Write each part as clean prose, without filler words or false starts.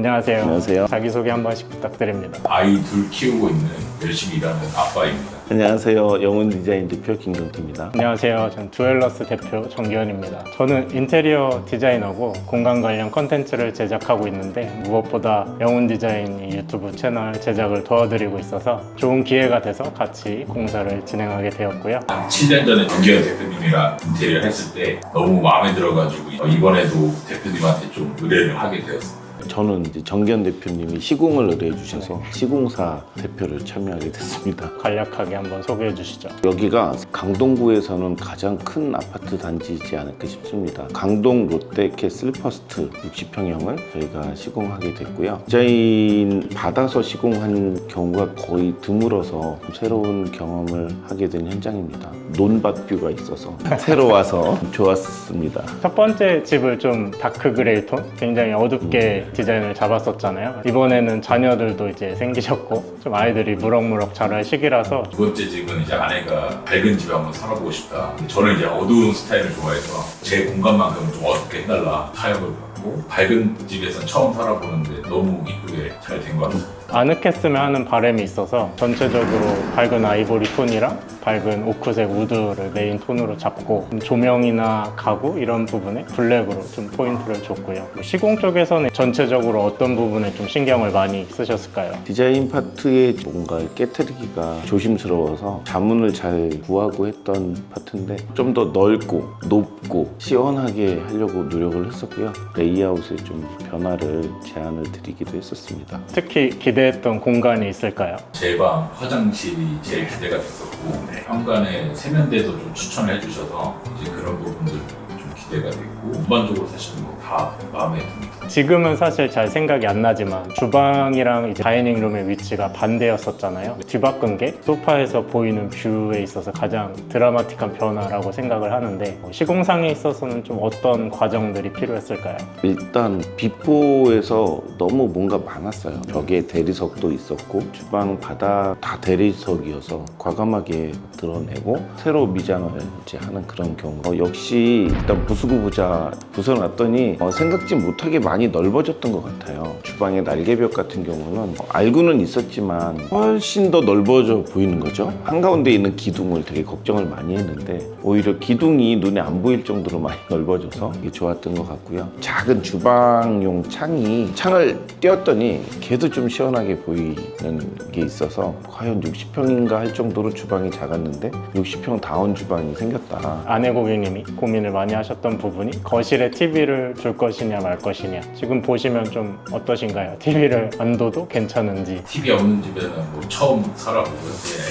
안녕하세요. 안녕하세요. 자기소개 한 번씩 부탁드립니다. 아이 둘 키우고 있는 열심히 일하는 아빠입니다. 안녕하세요. 영훈 디자인 대표 김경태입니다. 안녕하세요. 전 듀얼러스 대표 정기현입니다. 저는 인테리어 디자이너고 공간 관련 컨텐츠를 제작하고 있는데 무엇보다 영훈 디자인이 유튜브 채널 제작을 도와드리고 있어서 좋은 기회가 돼서 같이 공사를 진행하게 되었고요. 한 7년 전에 정기현 대표님이랑 인테리어 했을 때 너무 마음에 들어가지고 이번에도 대표님한테 좀 의뢰를 하게 되었습니다. 저는 이제 정기현 대표님이 시공을 의뢰해 주셔서 시공사 대표를 참여하게 됐습니다. 간략하게 한번 소개해 주시죠. 여기가 강동구에서는 가장 큰 아파트 단지이지 않을까 싶습니다. 강동 롯데캐 슬퍼스트 60평형을 저희가 시공하게 됐고요. 디자인 받아서 시공한 경우가 거의 드물어서 새로운 경험을 하게 된 현장입니다. 논밭뷰가 있어서 새로 와서 좋았습니다. 첫 번째 집을 좀 다크 그레이 톤, 굉장히 어둡게 디자인을 잡았었잖아요. 이번에는 자녀들도 이제 생기셨고 좀 아이들이 무럭무럭 자랄 시기라서 두 번째 집은 이제 아내가 밝은 집에 한번 살아보고 싶다. 근데 저는 이제 어두운 스타일을 좋아해서 제 공간만큼은 좀 어둡게 해달라 타협을 받고 밝은 집에서 처음 살아보는데 너무 이쁘게 잘 된 것 같습니다. 아늑했으면 하는 바람이 있어서 전체적으로 밝은 아이보리 톤이랑 밝은 오크색 우드를 메인 톤으로 잡고 조명이나 가구 이런 부분에 블랙으로 좀 포인트를 줬고요. 시공 쪽에서는 전체적으로 어떤 부분에 좀 신경을 많이 쓰셨을까요? 디자인 파트에 뭔가 깨트리기가 조심스러워서 자문을 잘 구하고 했던 파트인데 좀 더 넓고 높고 시원하게 하려고 노력을 했었고요. 레이아웃에 좀 변화를 제안을 드리기도 했었습니다. 특히 기대했던 공간이 있을까요? 제 방 화장실이 제일 기대가 됐었고 현관에 세면대도 좀 추천을 해주셔서 이제 그런 부분들 좀 기대가 됐고 전반적으로 사실 뭐 다 마음에 듭니다. 지금은 사실 잘 생각이 안 나지만 주방이랑 이제 다이닝룸의 위치가 반대였었잖아요. 뒤바꾼 게 소파에서 보이는 뷰에 있어서 가장 드라마틱한 변화라고 생각을 하는데 시공상에 있어서는 좀 어떤 과정들이 필요했을까요? 일단 비포에서 너무 뭔가 많았어요. 벽에 대리석도 있었고 주방 바닥 다 대리석이어서 과감하게 드러내고 새로 미장을 이제 하는 그런 경우 역시 일단 부수고보자 부숴놨더니 생각지 못하게 많이 넓어졌던 것 같아요. 주방의 날개벽 같은 경우는 알고는 있었지만 훨씬 더 넓어져 보이는 거죠. 한가운데 있는 기둥을 되게 걱정을 많이 했는데 오히려 기둥이 눈에 안 보일 정도로 많이 넓어져서 이게 좋았던 것 같고요. 작은 주방용 창을 띄웠더니 걔도 좀 시원하게 보이는 게 있어서 과연 60평인가 할 정도로 주방이 작았는데 60평 다운 주방이 생겼다. 아내 고객님이 고민을 많이 하셨던 부분이 거실에 TV를 줄 것이냐 말 것이냐. 지금 보시면 좀 어떠신가요? TV를 안 둬도 괜찮은지. TV 없는 집에는 뭐 처음 살아보고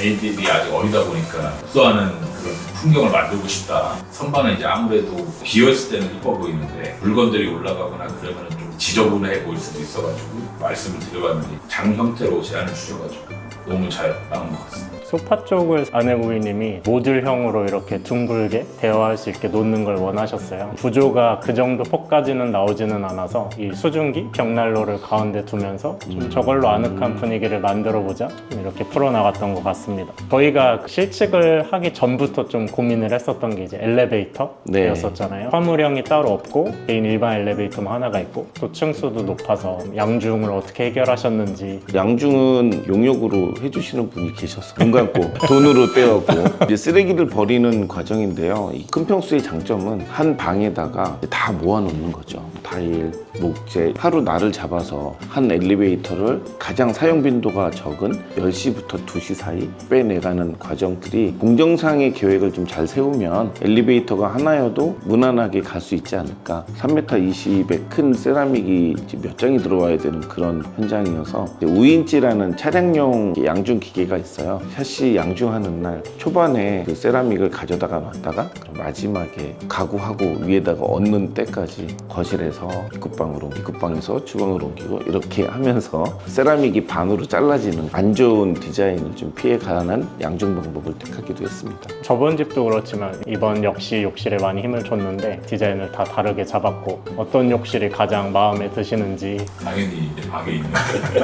애들이 아직 어리다 보니까 독서하는 그런 풍경을 만들고 싶다. 선반은 이제 아무래도 비어있을 때는 이뻐 보이는데 물건들이 올라가거나 그러면 좀 지저분해 보일 수도 있어가지고 말씀을 드려봤는데 장 형태로 제안을 주셔가지고 너무 잘 나온 것 같습니다. 소파 쪽을 아내 고객님이 모듈형으로 이렇게 둥글게 대화할 수 있게 놓는 걸 원하셨어요. 구조가 그 정도 폭까지는 나오지는 않아서 이 수증기 벽난로를 가운데 두면서 좀 저걸로 아늑한 분위기를 만들어보자 이렇게 풀어나갔던 것 같습니다. 저희가 실측을 하기 전부터 좀 고민을 했었던 게 이제 엘리베이터였었잖아요. 화물형이 따로 없고 개인 일반 엘리베이터만 하나가 있고 또 층수도 높아서 양중을 어떻게 해결하셨는지. 양중은 용역으로 해주시는 분이 계셔서 눈 감고 돈으로 떼었고 이제 쓰레기를 버리는 과정인데요. 이 큰 평수의 장점은 한 방에다가 다 모아놓는 거죠. 타일, 목재, 하루 날을 잡아서 한 엘리베이터를 가장 사용 빈도가 적은 10시부터 2시 사이 빼내가는 과정들이 공정상의 계획을 좀 잘 세우면 엘리베이터가 하나여도 무난하게 갈 수 있지 않을까. 3m 20의 큰 세라믹이 몇 장이 들어와야 되는 그런 현장이어서 우인지라는 차량용 양중 기계가 있어요. 샤시 양중하는 날 초반에 그 세라믹을 가져다가 놨다가 마지막에 가구하고 위에다가 얹는 때까지 거실에서 입구방으로, 입구방에서 주방으로 옮기고 이렇게 하면서 세라믹이 반으로 잘라지는 안 좋은 디자인을 좀 피해가는 양중 방법을 택하기도 했습니다. 저번 집도 그렇지만 이번 역시 욕실에 많이 힘을 줬는데 디자인을 다 다르게 잡았고 어떤 욕실이 가장 마음에 드시는지. 당연히 이제 방에 있는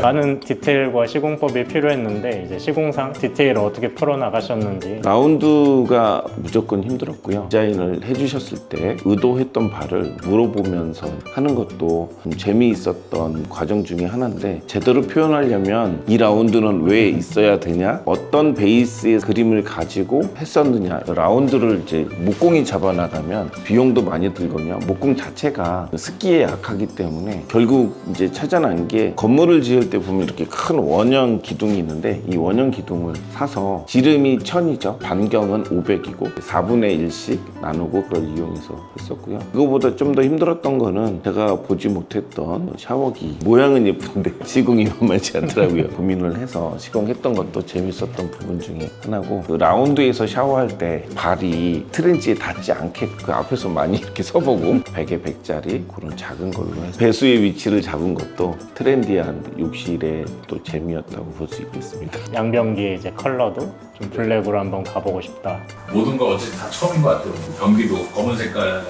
많은 디테일과 시공법이 필요했는데 이제 시공상 디테일 관계를 어떻게 풀어나가셨는지. 라운드가 무조건 힘들었고요. 디자인을 해주셨을 때 의도했던 바를 물어보면서 하는 것도 좀 재미있었던 과정 중에 하나인데, 제대로 표현하려면 이 라운드는 왜 있어야 되냐, 어떤 베이스의 그림을 가지고 했었느냐. 라운드를 이제 목공이 잡아나가면 비용도 많이 들거든요. 목공 자체가 습기에 약하기 때문에 결국 이제 찾아난 게, 건물을 지을 때 보면 이렇게 큰 원형 기둥이 있는데, 이 원형 기둥을 사서 지름이 1000이죠. 반경은 500이고 4분의 1씩 나누고 그걸 이용해서 했었고요. 이거보다 좀 더 힘들었던 거는 제가 보지 못했던 샤워기. 모양은 예쁜데 시공이 만만치 않더라고요. 고민을 해서 시공했던 것도 재밌었던 부분 중에 하나고, 그 라운드에서 샤워할 때 발이 트렌치에 닿지 않게 그 앞에서 많이 이렇게 서보고, 100에 100짜리 그런 작은 걸로 해서 배수의 위치를 잡은 것도 트렌디한 욕실의 또 재미였다고 볼 수 있겠습니다. 양변기의 이제 컬러도 좀 블랙으로 한번 가보고 싶다. 모든 거 어쨌든 다 처음인 것 같아요. 변기도 검은 색깔의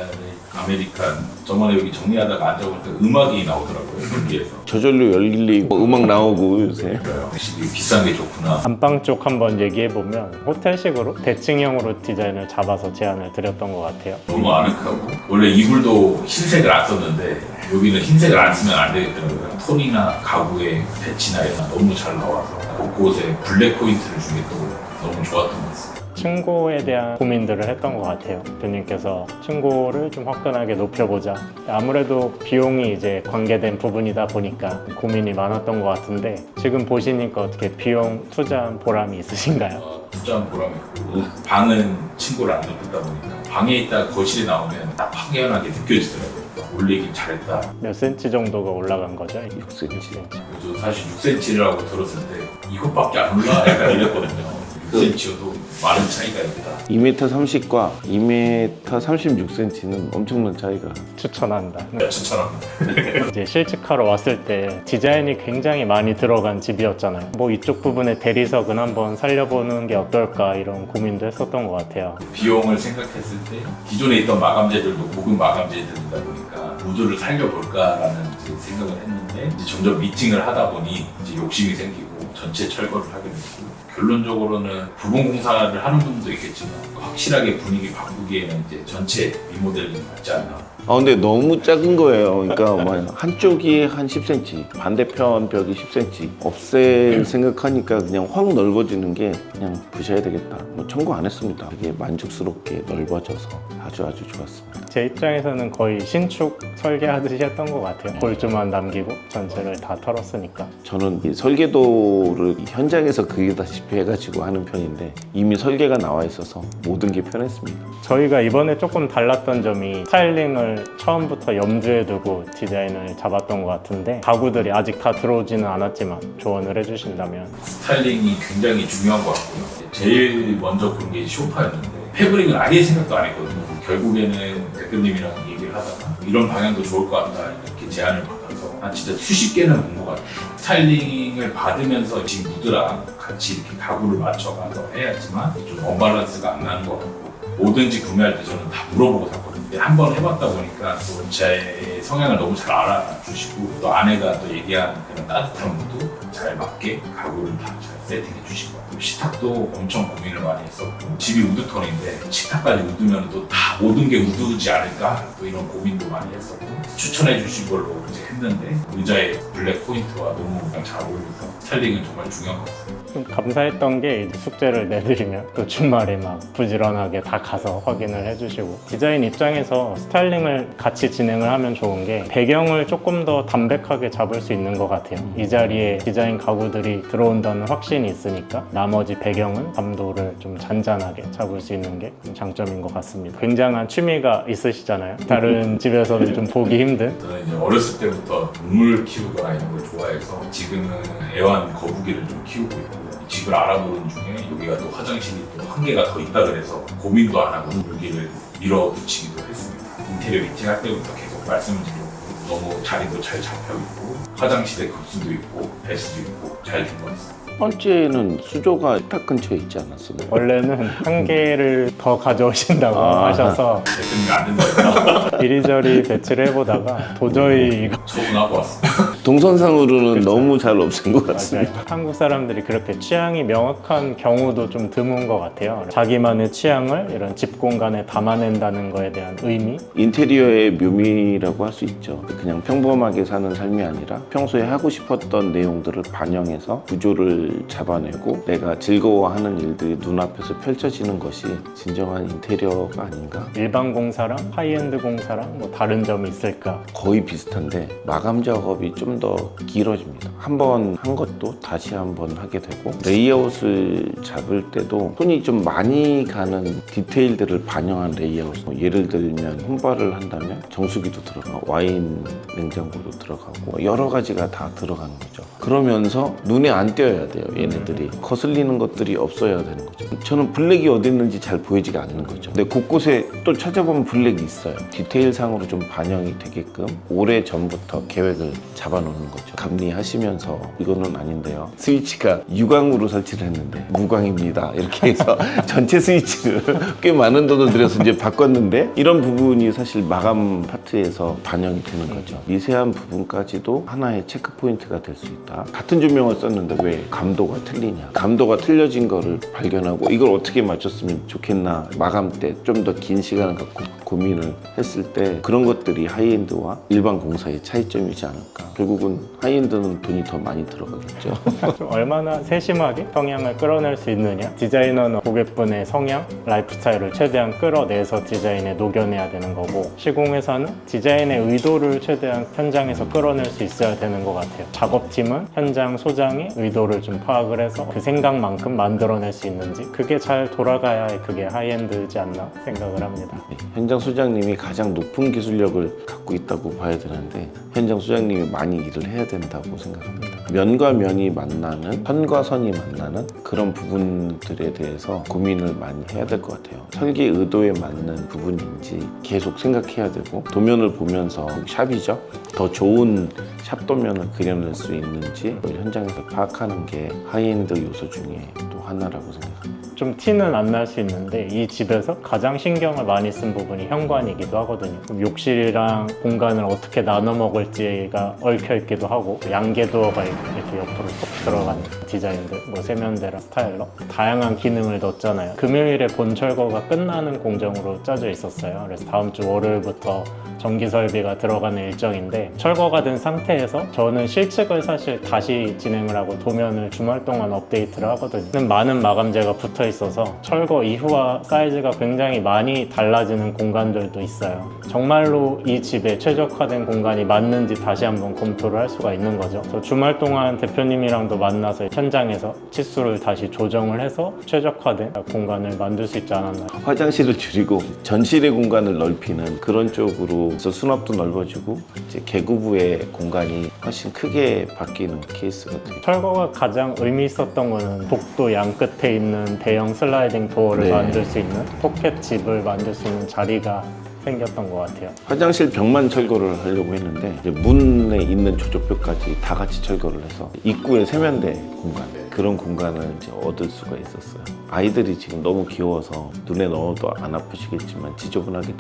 아메리칸. 저번에 여기 정리하다가 앉아보니까 음악이 나오더라고요, 변기에서. 저절로 열리고 음악 나오고 요새. 확실히 비싼 게 좋구나. 안방 쪽 한번 얘기해보면 호텔식으로 대칭형으로 디자인을 잡아서 제안을 드렸던 것 같아요. 너무 아늑하고, 원래 이불도 흰색을 안 썼는데 여기는 흰색을 안 쓰면 안 되겠더라고요. 톤이나 가구의 배치나 이런 거 너무 잘 나와서 곳곳에 블랙 포인트를 준 게 또 너무 좋았던 것 같습니다. 층고에 대한 고민들을 했던 것 같아요. 대표님께서 층고를 좀 화끈하게 높여보자. 아무래도 비용이 이제 관계된 부분이다 보니까 고민이 많았던 것 같은데, 지금 보시니까 어떻게 비용 투자한 보람이 있으신가요? 투자한 보람이 있고, 방은 층고를 안 높였다 보니까 방에 있다 거실에 나오면 딱 확연하게 느껴지더라고요. 올리긴 잘했다. 몇 센치 정도가 올라간 거죠? 6cm. 그래서 사실 6cm라고 들었을 때 이것밖에 안 올라? 약간 이랬거든요. 6cm여도 많은 차이가 있다. 2m 30과 2m 36cm는 엄청난 차이가. 추천한다. 추천합니다. 이제 실측하러 왔을 때 디자인이 굉장히 많이 들어간 집이었잖아요. 뭐 이쪽 부분에 대리석은 한번 살려보는 게 어떨까 이런 고민도 했었던 것 같아요. 비용을 생각했을 때 기존에 있던 마감재들도 고급 마감재들이다 보니까 우드를 살려볼까라는 이제 생각을 했는데, 이제 점점 미팅을 하다 보니 이제 욕심이 생기고 전체 철거를 하게 됐고, 결론적으로는 부분 공사를 하는 분도 있겠지만 확실하게 분위기 바꾸기에는 이제 전체 리모델링이 맞지 않나. 근데 너무 작은 거예요. 그러니까 뭐 한쪽이 한 10cm, 반대편 벽이 10cm 없앨 생각하니까 그냥 확 넓어지는 게, 그냥 부셔야 되겠다. 뭐 청구 안 했습니다. 되게 만족스럽게 넓어져서 아주 좋았습니다. 제 입장에서는 거의 신축 설계하듯이 했던 것 같아요. 골조만 남기고 전체를 다 털었으니까. 저는 이 설계도를 현장에서 그리다시피 해가지고 하는 편인데, 이미 설계가 나와 있어서 모든 게 편했습니다. 저희가 이번에 조금 달랐던 점이 스타일링을 처음부터 염두에 두고 디자인을 잡았던 것 같은데, 가구들이 아직 다 들어오지는 않았지만 조언을 해주신다면. 스타일링이 굉장히 중요한 것 같고요. 제일 먼저 그런 게 소파였는데 패브릭을 아예 생각도 안 했거든요. 결국에는 대표님이랑 얘기를 하다가 이런 방향도 좋을 것 같다 이렇게 제안을 받아서 한 진짜 수십 개는 본 것 같아요. 스타일링을 받으면서 지금 무드랑 같이 이렇게 가구를 맞춰가서 해야지만 좀 언밸런스가 안 나는 것 같고, 뭐든지 구매할 때 저는 다 물어보고 샀거든요. 한번 해봤다 보니까 또 제 성향을 너무 잘 알아주시고, 또 아내가 또 얘기한 그런 따뜻한 무드 잘 맞게 가구를 다 잘 세팅해 주신 것 같아요. 식탁도 엄청 고민을 많이 했었고, 집이 우드톤인데 식탁까지 우드면 또 다 모든 게 우드지 않을까, 또 이런 고민도 많이 했었고, 추천해 주신 걸로 이제 했는데 의자에 블랙 포인트와 너무 잘 어울려서 스타일링은 정말 중요한 것 같습니다. 좀 감사했던 게, 이제 숙제를 내드리면 또 주말에 막 부지런하게 다 가서 확인을 해주시고, 디자인 입장에서 스타일링을 같이 진행을 하면 좋은 게 배경을 조금 더 담백하게 잡을 수 있는 것 같아요. 이 자리에 디자인 가구들이 들어온다는 확신이 있으니까 나머지 배경은 감도를 좀 잔잔하게 잡을 수 있는 게 장점인 것 같습니다. 굉장한 취미가 있으시잖아요. 다른 집에서는 좀 보기 힘든. 저는 이제 어렸을 때부터 동물 키우거나 이런 걸 좋아해서 지금은 애완 거북이를 좀 키우고 있고, 집을 알아보는 중에 여기가 또 화장실이 또 한 개가 더 있다 그래서 고민도 안 하고 여기를 밀어붙이기도 했습니다. 인테리어 미팅할 때부터 계속 말씀을 드렸고, 너무 자리도 잘 잡혀 있고 화장실에 급수도 있고 배수도 있고 잘 된 것 같습니다. 첫 번째는 수조가 식탁 근처에 있지 않았어요? 원래는 한 개를 더 가져오신다고 하셔서 대표님이 안 된다고 이리저리 배치를 해보다가 도저히 이거 처분하고 왔습니다. 동선상으로는 너무 잘 없앤 것 같습니다. 맞아요. 한국 사람들이 그렇게 취향이 명확한 경우도 좀 드문 것 같아요. 자기만의 취향을 이런 집 공간에 담아낸다는 거에 대한 의미? 인테리어의 묘미라고 할 수 있죠. 그냥 평범하게 사는 삶이 아니라 평소에 하고 싶었던 내용들을 반영해서 구조를 잡아내고 내가 즐거워하는 일들이 눈앞에서 펼쳐지는 것이 진정한 인테리어가 아닌가. 일반 공사랑 하이엔드 공사랑 뭐 다른 점이 있을까? 거의 비슷한데 마감 작업이 좀 더 길어집니다. 한 번 한 것도 다시 한 번 하게 되고 레이아웃을 잡을 때도 손이 좀 많이 가는 디테일들을 반영한 레이아웃. 예를 들면 혼발을 한다면 정수기도 들어가고 와인 냉장고도 들어가고 여러 가지가 다 들어가는 거죠. 그러면서 눈에 안 띄어야 돼요. 얘네들이 거슬리는 것들이 없어야 되는 거죠. 저는 블랙이 어디 있는지 잘 보이지가 않는 거죠. 근데 곳곳에 또 찾아보면 블랙이 있어요. 디테일상으로 좀 반영이 되게끔 오래 전부터 계획을 잡아놓는 거죠. 감리하시면서 이거는 아닌데요. 스위치가 유광으로 설치를 했는데 무광입니다. 이렇게 해서 전체 스위치를 꽤 많은 돈을 들여서 이제 바꿨는데 이런 부분이 사실 마감 파트에서 반영이 되는 거죠. 미세한 부분까지도 하나의 체크 포인트가 될 수 있다. 같은 조명을 썼는데 왜 감도가 틀리냐. 감도가 틀려진 거를 발견하고 이걸 어떻게 맞췄으면 좋겠나. 마감 때 좀 더 긴 시간을 갖고 고민을 했을 때 그런 것들이 하이엔드와 일반 공사의 차이점이지 않을까. 결국은 하이엔드는 돈이 더 많이 들어가겠죠. 좀 얼마나 세심하게 성향을 끌어낼 수 있느냐? 디자이너는 고객분의 성향, 라이프 스타일을 최대한 끌어내서 디자인에 녹여내야 되는 거고 시공회사는 디자인의 의도를 최대한 현장에서 끌어낼 수 있어야 되는 것 같아요. 작업팀은 현장 소장의 의도를 좀 파악을 해서 그 생각만큼 만들어낼 수 있는지 그게 잘 돌아가야 그게 하이엔드지 않나 생각을 합니다. 현장 소장님이 가장 높은 기술력을 갖고 있다고 봐야 되는데 현장 소장님이 많이 일을 해야 된다고 생각합니다. 면과 면이 만나는, 선과 선이 만나는 그런 부분들에 대해서 고민을 많이 해야 될 것 같아요. 설계 의도에 맞는 부분인지 계속 생각해야 되고 도면을 보면서 샵이죠. 더 좋은 샵 도면을 그려낼 수 있는지 현장에서 파악하는 게 하이엔드 요소 중에 또 하나라고 생각합니다. 좀 티는 안 날 수 있는데 이 집에서 가장 신경을 많이 쓴 부분이 현관이기도 하거든요. 욕실이랑 공간을 어떻게 나눠 먹을지가 얽혀 있기도 하고 양계도어가 이렇게 옆으로 쏙 들어가는 디자인들, 뭐 세면대랑 스타일러 다양한 기능을 넣었잖아요. 금요일에 본 철거가 끝나는 공정으로 짜져 있었어요. 그래서 다음 주 월요일부터 전기 설비가 들어가는 일정인데 철거가 된 상태에서 저는 실측을 사실 다시 진행을 하고 도면을 주말 동안 업데이트를 하거든요. 많은 마감재가 붙어 있어서 철거 이후와 사이즈가 굉장히 많이 달라지는 공간들도 있어요. 정말로 이 집에 최적화된 공간이 맞는지 다시 한번 검토를 할 수가 있는 거죠. 그래서 주말 동안 대표님이랑도 만나서 현장에서 치수를 다시 조정을 해서 최적화된 공간을 만들 수 있지 않았나. 화장실을 줄이고 전실의 공간을 넓히는 그런 쪽으로 해서 수납도 넓어지고 이제 개구부의 공간이 훨씬 크게 바뀌는 케이스거든요. 철거가 가장 의미 있었던 거는 복도 양 끝에 있는 대형 슬라이딩 도어를 네. 만들 수 있는 포켓 집을 만들 수 있는 자리가 생겼던 것 같아요. 화장실 벽만 철거를 하려고 했는데 이제 문에 있는 조조뼈까지 다 같이 철거를 해서 입구에 세면대 공간 그런 공간을 이제 얻을 수가 있었어요. 아이들이 지금 너무 귀여워서 눈에 넣어도 안 아프시겠지만 지저분하게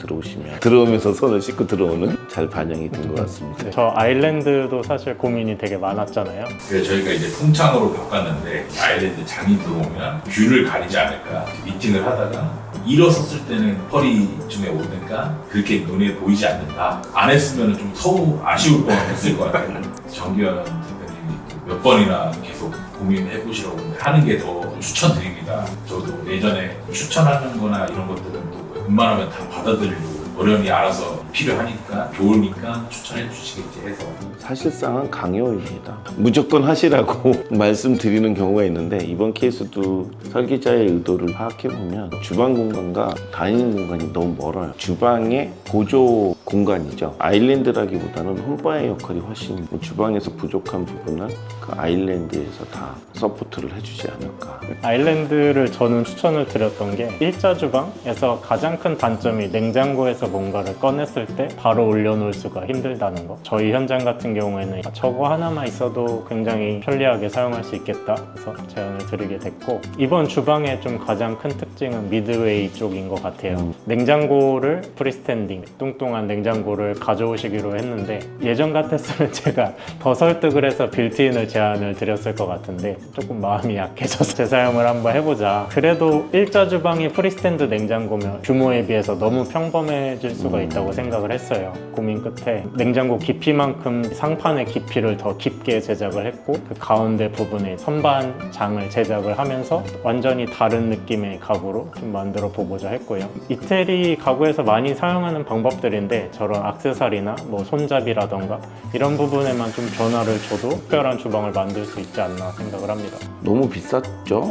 들어오면서 손을 씻고 들어오는 잘 반영이 된 것 같습니다. 저 아일랜드도 사실 고민이 되게 많았잖아요. 그래서 저희가 이제 풍창으로 바꿨는데 아일랜드 장이 들어오면 뷰를 가리지 않을까 미팅을 하다가 일어섰을 때는 허리쯤에 오니까 그렇게 눈에 보이지 않는다. 안 했으면 좀 아쉬울 뻔했을 것 같아요. 정기현 대표님이 몇 번이나 계속 고민해 보시라고 하는 게 더 추천드립니다. 저도 예전에 추천하는 거나 이런 것들은 또 웬만하면 다 받아들이고 어련히 알아서 필요하니까 좋으니까 추천해 주시겠지 해서 사실상은 강요입니다. 무조건 하시라고 말씀드리는 경우가 있는데 이번 케이스도 설계자의 의도를 파악해보면 주방 공간과 다이닝 공간이 너무 멀어요. 주방의 보조 공간이죠. 아일랜드라기보다는 홈바의 역할이 훨씬 주방에서 부족한 부분은 그 아일랜드에서 다 서포트를 해주지 않을까. 아일랜드를 저는 추천을 드렸던 게 일자 주방에서 가장 큰 단점이 냉장고에서 주방에서 뭔가를 꺼냈을 때 바로 올려놓을 수가 힘들다는 거. 저희 현장 같은 경우에는 저거 하나만 있어도 굉장히 편리하게 사용할 수 있겠다 해서 제안을 드리게 됐고, 이번 주방의 좀 가장 큰 특징은 미드웨이 쪽인 것 같아요. 냉장고를 프리스탠딩 뚱뚱한 냉장고를 가져오시기로 했는데, 예전 같았으면 제가 더 설득을 해서 빌트인을 제안을 드렸을 것 같은데 조금 마음이 약해져서 재사용을 한번 해보자. 그래도 일자 주방이 프리스탠드 냉장고면 규모에 비해서 너무 평범해질 수가 있다고 생각을 했어요. 고민 끝에 냉장고 깊이만큼 상판의 깊이를 더 깊게 제작을 했고, 그 가운데 부분에 선반장을 제작을 하면서 완전히 다른 느낌의 가구로 좀 만들어 보고자 했고요. 이태리 가구에서 많이 사용하는 방법들인데, 저런 액세서리나 뭐 손잡이라던가 이런 부분에만 좀 변화를 줘도 특별한 주방을 만들 수 있지 않나 생각을 합니다. 너무 비쌌죠?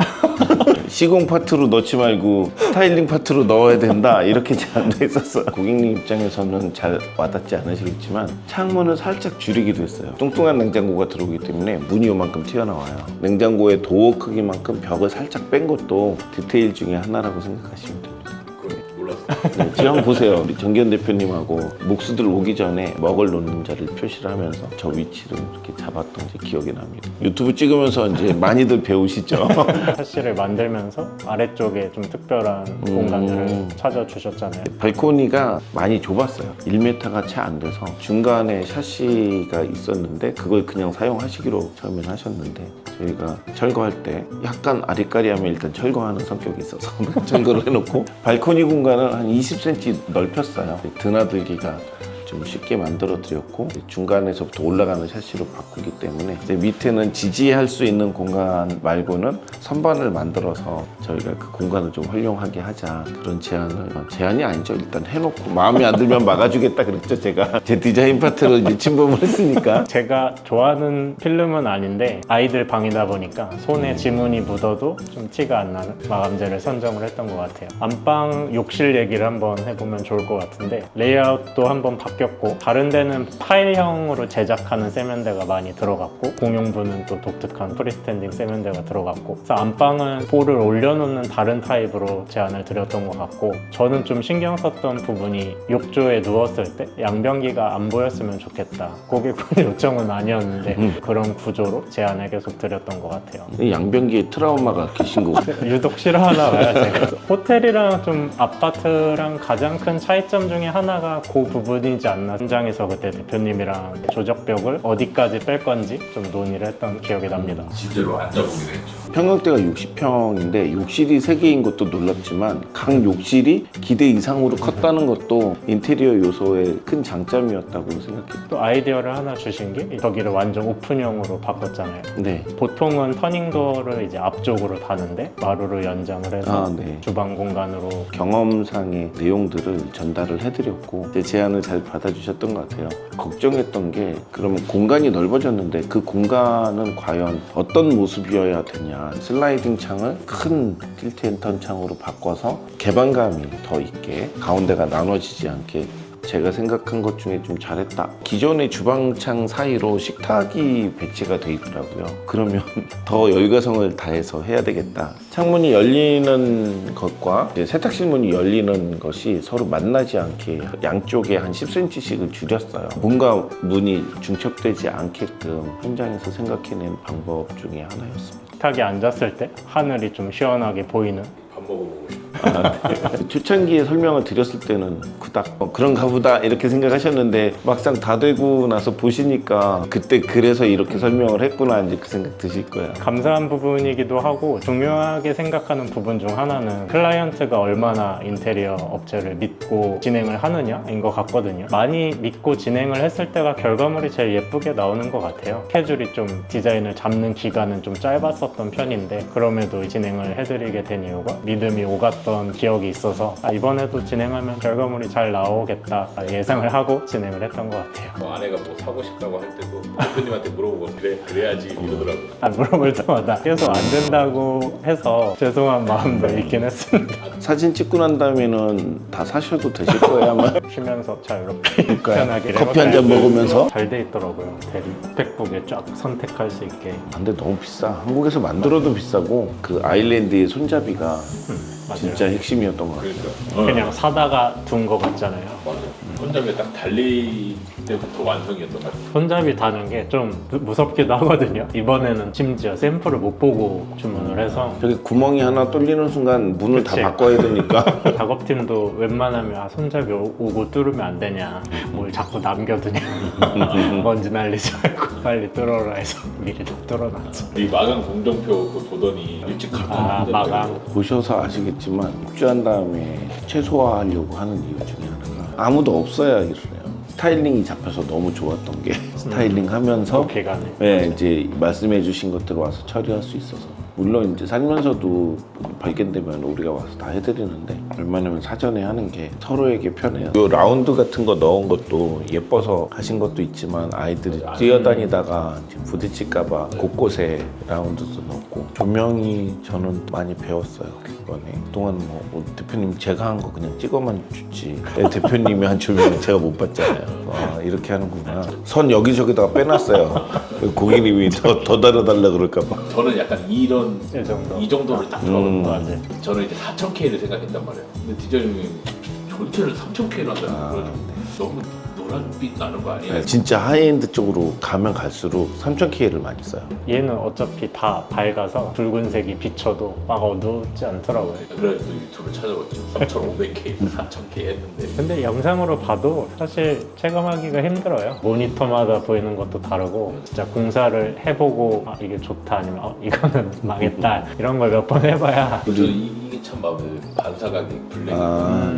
시공 파트로 넣지 말고 스타일링 파트로 넣어야 된다, 이렇게 제안도 했었어요. 고객님 입장에서는 잘 와닿지 않으시겠지만 창문을 살짝 줄이기도 했어요. 뚱뚱한 냉장고가 들어오기 때문에 문이 요만큼 튀어나와요. 냉장고의 도어 크기만큼 벽을 살짝 뺀 것도 디테일 중에 하나라고 생각하시면 됩니다. 그걸 몰랐어요. 네, 지금 한번 보세요. 우리 정기현 대표님하고 목수들 오기 전에 먹을 놓는 자를 표시를 하면서 저 위치를 이렇게 잡았던 게 기억이 납니다. 유튜브 찍으면서 이제 많이들 배우시죠? 샤시를 만들면서 아래쪽에 좀 특별한 공간들을 찾아주셨잖아요. 발코니가 많이 좁았어요. 1m가 채 안 돼서 중간에 샤시가 있었는데 그걸 그냥 사용하시기로 처음엔 하셨는데, 저희가 철거할 때 약간 아리까리하면 일단 철거하는 성격이 있어서 철거를 해놓고 발코니 공간을 한 20cm 넓혔어요. 드나들기가 좀 쉽게 만들어 드렸고, 중간에서부터 올라가는 샤시로 바꾸기 때문에 이제 밑에는 지지할 수 있는 공간 말고는 선반을 만들어서 저희가 그 공간을 좀 활용하게 하자, 그런 제안이 아니죠. 일단 해놓고 마음에 안 들면 막아주겠다 그랬죠. 제가 제 디자인 파트로 이제 침범을 했으니까. 제가 좋아하는 필름은 아닌데 아이들 방이다 보니까 손에 지문이 묻어도 좀 티가 안 나는 마감재를 선정을 했던 것 같아요. 안방 욕실 얘기를 한번 해보면 좋을 것 같은데, 레이아웃도 한번 바뀌었고, 다른 데는 파일형으로 제작하는 세면대가 많이 들어갔고, 공용부는 또 독특한 프리스탠딩 세면대가 들어갔고, 그래서 안방은 볼을 올려놓는 다른 타입으로 제안을 드렸던 것 같고, 저는 좀 신경 썼던 부분이 욕조에 누웠을 때 양변기가 안 보였으면 좋겠다. 고객분의 요청은 아니었는데 그런 구조로 제안을 계속 드렸던 것 같아요. 양변기에 트라우마가 계신 거고. 유독 싫어하나 봐요, 제가. 호텔이랑 좀 아파트랑 가장 큰 차이점 중에 하나가 그 부분이지 않나. 현장에서 그때 대표님이랑 조적벽을 어디까지 뺄 건지 좀 논의를 했던 기억이 납니다. 실제로 앉아보기도 했죠. 평형대가 60평인데 욕실이 3개인 것도 놀랍지만 각 욕실이 기대 이상으로 컸다는 것도 인테리어 요소의 큰 장점이었다고 생각해요. 또 아이디어를 하나 주신 게 저기를 완전 오픈형으로 바꿨잖아요. 네. 보통은 터닝도어를 이제 앞쪽으로 다는데 마루를 연장을 해서 네. 주방 공간으로. 경험상의 내용들을 전달을 해드렸고 제 제안을 잘 받아주셨던 것 같아요. 걱정했던 게, 그러면 공간이 넓어졌는데 그 공간은 과연 어떤 모습이어야 되냐. 슬라이딩 창을 큰 틸트 앤 턴 창으로 바꿔서 개방감이 더 있게, 가운데가 나눠지지 않게 제가 생각한 것 중에 좀 잘했다. 기존의 주방창 사이로 식탁이 배치가 돼 있더라고요. 그러면 더 열과성을 다해서 해야 되겠다. 창문이 열리는 것과 이제 세탁실 문이 열리는 것이 서로 만나지 않게 양쪽에 한 10cm씩을 줄였어요. 뭔가 문이 중첩되지 않게끔 현장에서 생각해낸 방법 중에 하나였습니다. 식탁에 앉았을 때 하늘이 좀 시원하게 보이는. 밥 먹어보고 싶어요. 초창기에 설명을 드렸을 때는 그닥 그런가 보다 이렇게 생각하셨는데, 막상 다 되고 나서 보시니까 그때 그래서 이렇게 설명을 했구나, 이제 그 생각 드실 거예요. 감사한 부분이기도 하고, 중요하게 생각하는 부분 중 하나는 클라이언트가 얼마나 인테리어 업체를 믿고 진행을 하느냐인 것 같거든요. 많이 믿고 진행을 했을 때가 결과물이 제일 예쁘게 나오는 것 같아요. 스케줄이 좀 디자인을 잡는 기간은 좀 짧았었던 편인데, 그럼에도 진행을 해드리게 된 이유가 믿음이 오갔던 기억이 있어서 이번에도 진행하면 결과물이 잘 나오겠다 예상을 하고 진행을 했던 것 같아요. 뭐 아내가 뭐 사고 싶다고 할 때도 대표님한테 물어보고 그래야지 이러더라고요. 물어볼 때마다 계속 안 된다고 해서 죄송한 마음도 있긴 했습니다. 사진 찍고 난 다음에는 다 사셔도 되실 거예요, 아마. 쉬면서 자유롭게 편하게 커피 한 잔 먹으면서. 잘 돼 있더라고요. 대리 스펙북에 쫙 선택할 수 있게. 근데 너무 비싸. 한국에서 만들어도 비싸고, 그 아일랜드의 손잡이가 진짜 핵심이었던 것 같아요. 그러니까 그냥 사다가 둔 거 같잖아요. 맞아. 손잡이가 딱 달릴 때부터 완성이었던 것 같아요. 손잡이 다는 게 좀 무섭기도 하거든요. 이번에는 심지어 샘플을 못 보고 주문을 해서 저기 구멍이 하나 뚫리는 순간 문을 그치. 다 바꿔야 되니까 작업팀도 웬만하면 손잡이 오고 뚫으면 안 되냐, 뭘 자꾸 남겨두냐, 먼지 날리지 말고 빨리 뚫어라 해서 미리 다 뚫어놨죠. 이 마감 공정표 그거 보더니 일찍 갖고 아, 왔는데 마감. 보셔서 아시겠지만 숙주한 다음에 최소화하려고 하는 이유 중에 하나가 아무도 없어야 일을 해요. 스타일링이 잡혀서 너무 좋았던 게 스타일링 하면서 기간에. 네, 이제 말씀해 주신 것들 와서 처리할 수 있어서 물론 이제 살면서도 발견되면 우리가 와서 다 해드리는데 웬만하면 사전에 하는 게 서로에게 편해요. 요 라운드 같은 거 넣은 것도 예뻐서 하신 것도 있지만 아이들이 뛰어다니다가 이제 부딪힐까봐 곳곳에 라운드도 넣고 조명이 저는 많이 배웠어요. 이번에 그동안 뭐 대표님 제가 한 거 그냥 찍어만 주지 대표님이 한 조명은 제가 못 봤잖아요. 아, 이렇게 하는구나. 선 여기저기다가 빼놨어요. 고객님이 더 달아달라 그럴까봐. 저는 약간 이런 이 정도. 이 정도를 딱 들어가거든요. 맞아요. 저는 이제 4,000K를 생각했단 말이에요. 근데 디자이너님이 전체를 3,000K로 한다는 거예요. 너무 노란빛 나는 거 아니에요? 네, 진짜 하이엔드 쪽으로 가면 갈수록 3000K를 많이 써요. 얘는 어차피 다 밝아서 붉은색이 비쳐도 막 어둡지 않더라고요. 그래서 유튜브 찾아봤죠. 3,500K, 4,000K 했는데 근데 영상으로 봐도 사실 체감하기가 힘들어요. 모니터마다 보이는 것도 다르고 진짜 공사를 해보고 아, 이게 좋다 아니면 이거는 망했다 이런 걸 몇 번 해봐야 저 이게 참 마음에 들어요. 반사각이 블랙이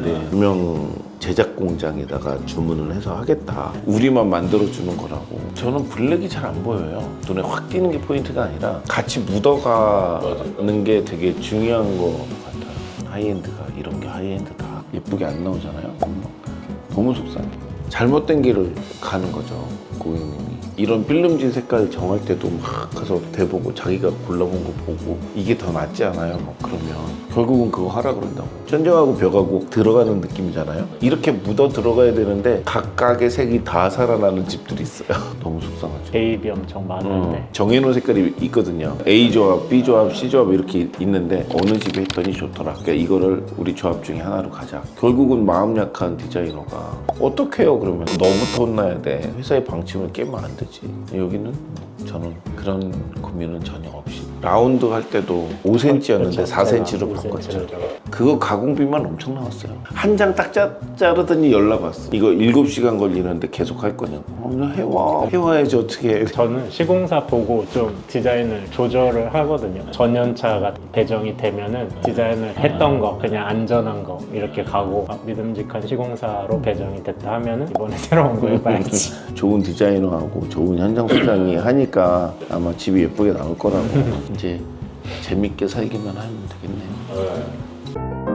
네. 분명 제작 공장에다가 주문을 해서 하겠다. 우리만 만들어주는 거라고. 저는 블랙이 잘 안 보여요. 눈에 확 띄는 게 포인트가 아니라 같이 묻어가는 게 되게 중요한 것 같아요. 하이엔드가 이런 게 하이엔드다. 예쁘게 안 나오잖아요. 너무 속상해. 잘못된 길을 가는 거죠. 고객님이. 이런 필름지 색깔 정할 때도 막 가서 대보고 자기가 골라본 거 보고 이게 더 낫지 않아요? 뭐 그러면 결국은 그거 하라 그런다고. 천정하고 벽하고 들어가는 느낌이잖아요. 이렇게 묻어 들어가야 되는데 각각의 색이 다 살아나는 집들이 있어요. 너무 속상하죠. 개입이 엄청 많은데 정해놓은 색깔이 있거든요. A 조합, B 조합, C 조합 이렇게 있는데 어느 집에 했더니 좋더라. 그러니까 이거를 우리 조합 중에 하나로 가자. 결국은 마음 약한 디자이너가 어떻게 해요? 그러면 너부터 혼나야 돼. 회사의 방침을 깨면 안 되지. 여기는 저는 그런 고민은 전혀 없이 라운드 할 때도 5cm였는데 4cm로 바꿨죠. 그거 가공비만 엄청 나왔어요. 한 장 딱 자르더니 연락 왔어. 이거 7시간 걸리는데 계속 할 거냐고. 해와야지 어떻게 해. 저는 시공사 보고 좀 디자인을 조절을 하거든요. 전연차가 배정이 되면은 디자인을 했던 거 그냥 안전한 거 이렇게 가고 믿음직한 시공사로 배정이 됐다 하면은 이번에 새로운 거 해봐야지. 좋은 디자이너하고 좋은 현장 소장이 하니까 아마 집이 예쁘게 나올 거라고. 이제 재밌게 살기만 하면 되겠네요. 네.